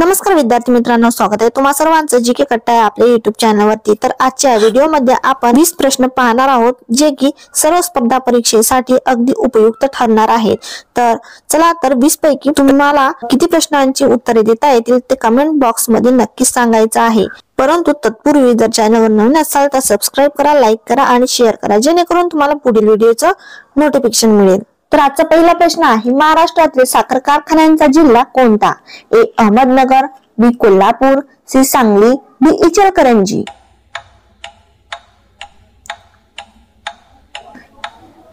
नमस्कार विद्यार्थी मित्रांनो, स्वागत आहे तुम्हा सर्वांचं जीके कट्टा या आपल्या युट्यूब चॅनलवरती। तर आजच्या व्हिडिओमध्ये आपण 20 प्रश्न पाहणार आहोत जे की सर्व स्पर्धा परीक्षेसाठी अगदी उपयुक्त ठरणार आहेत। तर चला तर 20 पैकी तुम्हाला किती प्रश्नांची उत्तरे देता येतील ते कमेंट बॉक्स मध्ये नक्कीच सांगायचं आहे। परंतु तत्पूर्वी जर चॅनलवर नवीन असाल तर सबस्क्राइब करा, लाईक करा आणि शेअर करा, जेणेकरून तुम्हाला पुढील व्हिडिओचं नोटिफिकेशन मिळेल। तर आजचा पहिला प्रश्न आहे, महाराष्ट्रातील साखर कारखान्यांचा जिल्हा कोणता? ए अहमदनगर, बी कोल्हापूर, सी सांगली, डी इचलकरंजी।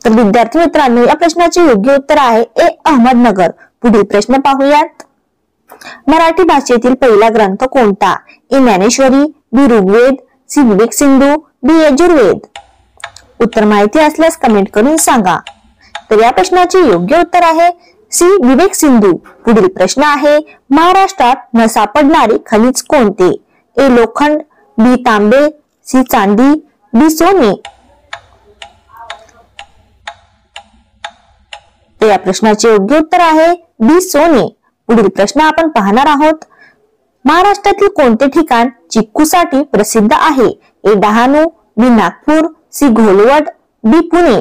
तर विद्यार्थी मित्रांनो, या प्रश्नाचे योग्य उत्तर आहे ए अहमदनगर। पुढील प्रश्न पाहूयात, मराठी भाषेतील पहिला ग्रंथ कोणता? ए ज्ञानेश्वरी, बी ऋग्वेद, सी विवेक सिंधू, डी यजुर्वेद। उत्तर माहिती असल्यास कमेंट करून सांगा। तर या प्रश्नाचे योग्य उत्तर आहे सी विवेक सिंधू। पुढील प्रश्न आहे, महाराष्ट्रात न सापडणारे खनिज कोणते? ए लोखंड, बी तांबे, सी चांदी, डी सोने। तर या प्रश्नाचे योग्य उत्तर आहे डी सोने। पुढील प्रश्न आपण पाहणार आहोत, महाराष्ट्रातील कोणते ठिकाण चिक्कूसाठी प्रसिद्ध आहे? ए डहाणू, बी नागपूर, सी घोलवड, डी पुणे।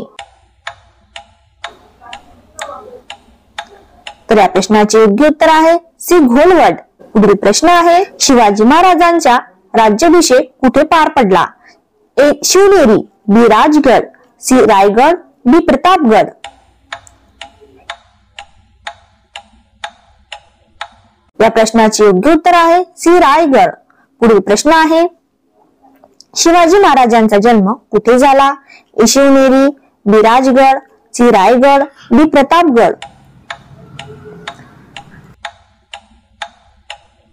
तर या प्रश्नाचे योग्य उत्तर आहे सी घोलवड। पुढील प्रश्न आहे, शिवाजी महाराजांचा राज्याभिषेक कुठे पार पडला? ए शिवनेरी, बी राजगड, सी रायगड, डी प्रतापगड। या प्रश्नाचे योग्य उत्तर आहे सी रायगड। पुढील प्रश्न आहे, शिवाजी महाराजांचा जन्म कुठे झाला? ए शिवनेरी, बी राजगड, सी रायगड, डी प्रतापगड।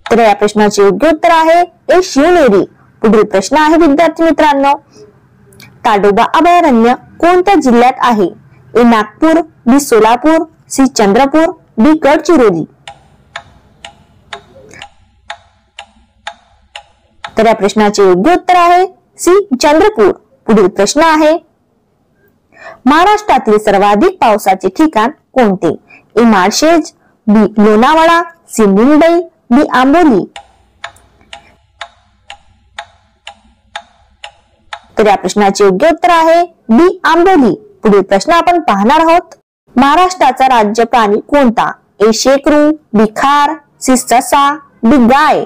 तर या प्रश्नाचे योग्य उत्तर आहे ए शिवनेरी। पुढील प्रश्न आहे विद्यार्थी मित्रांनो, ताडोबा अभयारण्य कोणत्या जिल्ह्यात आहे? ए नागपूर, बी सोलापूर, सी चंद्रपूर, डी गडचिरोली। तर या प्रश्नाचे योग्य उत्तर आहे सी चंद्रपूर। पुढील प्रश्न आहे, महाराष्ट्रातील सर्वाधिक पावसाचे ठिकाण कोणते? ए माळशेज, बी लोणावळा, सी मुंबई, बी आंबोली। तर या प्रश्नाचे योग्य उत्तर आहे बी आंबोली। पुढील प्रश्न आपण पाहणार आहोत, महाराष्ट्राचा राज्य प्राणी कोणता? ए शेकरू, बी खार, सी ससा, बी गाय।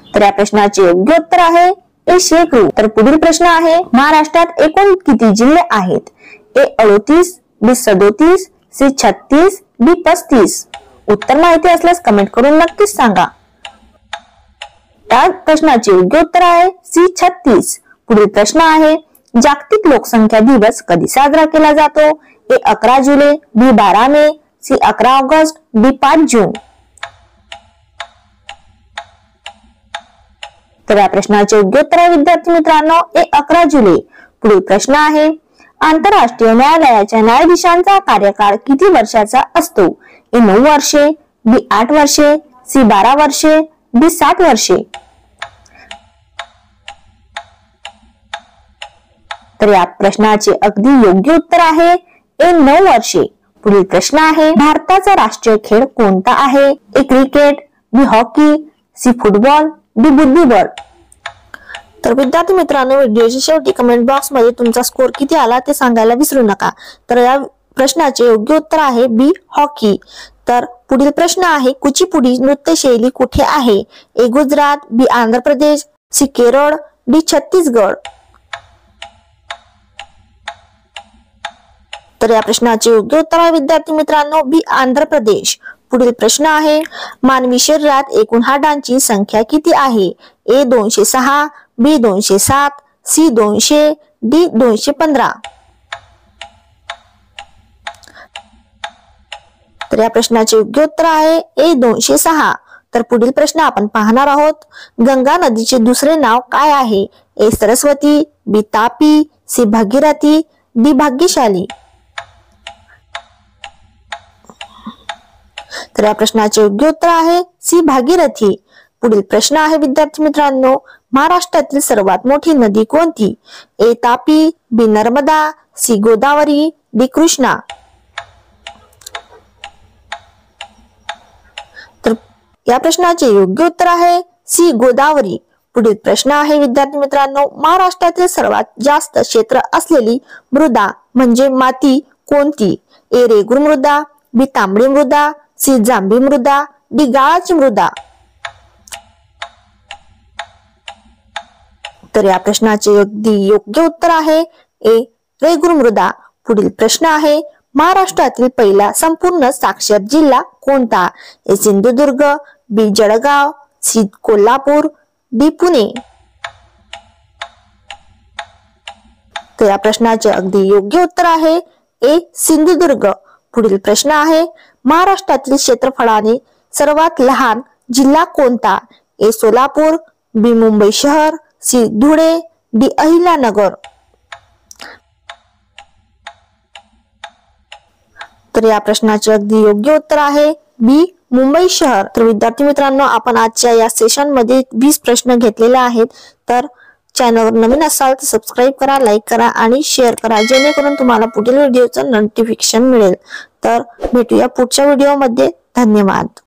तर या प्रश्नाचे योग्य उत्तर आहे ए शेकरू। तर पुढील प्रश्न आहे, महाराष्ट्रात एकूण किती जिल्हे आहेत? ए 38, बी 37, सी 36, बी 35। उत्तर माहिती असल्यास कमेंट करून नक्कीच सांगा। या प्रश्नाचे योग्य उत्तर आहे सी 36। पुढील प्रश्न आहे, जागतिक लोकसंख्या दिवस कधी साजरा केला जातो? ए 11 जुलै, बी 12 मे, सी 11 ऑगस्ट, डी 5 जून। तर या प्रश्नाचे योग्य उत्तर आहे विद्यार्थी मित्रांनो ए 11 जुलै। पुढील प्रश्न आहे, आंतरराष्ट्रीय न्यायालयाच्या न्यायाधीशांचा कार्यकाळ किती वर्षाचा असतो? ए 9 वर्षे, बी 8 वर्षे, सी 12 वर्षे, डी 7 वर्षे। तर या प्रश्नाचे अगदी योग्य उत्तर आहे ए 9 वर्षे। पुढील प्रश्न आहे, भारताचा राष्ट्रीय खेळ कोणता आहे? ए क्रिकेट, बी हॉकी, सी फुटबॉल, डी बुद्धिबळ। तर विद्यार्थी मित्रांनो, व्हिडिओच्या शेवटी कमेंट बॉक्स मध्ये तुमचा स्कोर किती आला ते सांगायला विसरू नका। तर या प्रश्नाचे योग्य उत्तर आहे बी हॉकी। तर पुढील प्रश्न आहे, कुचिपुडी नृत्य शैली कुठे आहे? ए गुजरात, बी आंध्र प्रदेश, सी केरळ, डी छत्तीसगड। तर या प्रश्नाचे योग्य उत्तर आहे विद्यार्थी मित्रांनो बी आंध्र प्रदेश। पुढील प्रश्न आहे, मानवी शरीरात एकूण हाडांची संख्या किती आहे? ए 206, बी 207, सी 200, डी 215। तर या प्रश्नाचे योग्य उत्तर आहे ए 206। तर पुढील प्रश्न आपण पाहणार आहोत, गंगा नदीचे दुसरे नाव काय आहे? ए सरस्वती, बी तापी, सी भागीरथी, डी भाग्यशाली। तर या प्रश्नाचे योग्य उत्तर आहे सी भागीरथी। पुढील प्रश्न आहे विद्यार्थी मित्रांनो, महाराष्ट्रातील सर्वात मोठी नदी कोणती? ए तापी, बी नर्मदा, सी गोदावरी, डी कृष्णा। या प्रश्नाचे योग्य उत्तर आहे सी गोदावरी। पुढील प्रश्न आहे विद्यार्थी मित्रांनो, महाराष्ट्रातील सर्वात जास्त क्षेत्र असलेली मृदा म्हणजे माती कोणती? ए रेगूर मृदा, बी तांबडी मृदा, सी जांभी मृदा, डी गाळाची मृदा। तर या प्रश्नाचे अगदी योग्य उत्तर आहे ए रेगूर मृदा। पुढील प्रश्न आहे, महाराष्ट्रातील पहिला संपूर्ण साक्षर जिल्हा कोणता? ए सिंधुदुर्ग, बी जळगाव, सी कोल्हापूर, डी पुणे। तर या प्रश्नाचे अगदी योग्य उत्तर आहे ए सिंधुदुर्ग। पुढील प्रश्न आहे, महाराष्ट्रातील क्षेत्रफळाने सर्वात लहान जिल्हा कोणता? ए सोलापूर, बी मुंबई शहर, सी धुळे, डी अहिल्यानगर। तर या प्रश्नाचे अगदी योग्य उत्तर आहे बी मुंबई शहर। तर विद्यार्थी मित्रांनो, आपण आजच्या या सेशन मध्ये 20 प्रश्न घेतलेले आहेत। तर चॅनलवर नवीन असाल तर सबस्क्राईब करा, लाईक करा आणि शेअर करा, जेणेकरून तुम्हाला पुढील व्हिडिओचं नोटिफिकेशन मिळेल। तर भेटूया पुढच्या व्हिडिओमध्ये। धन्यवाद।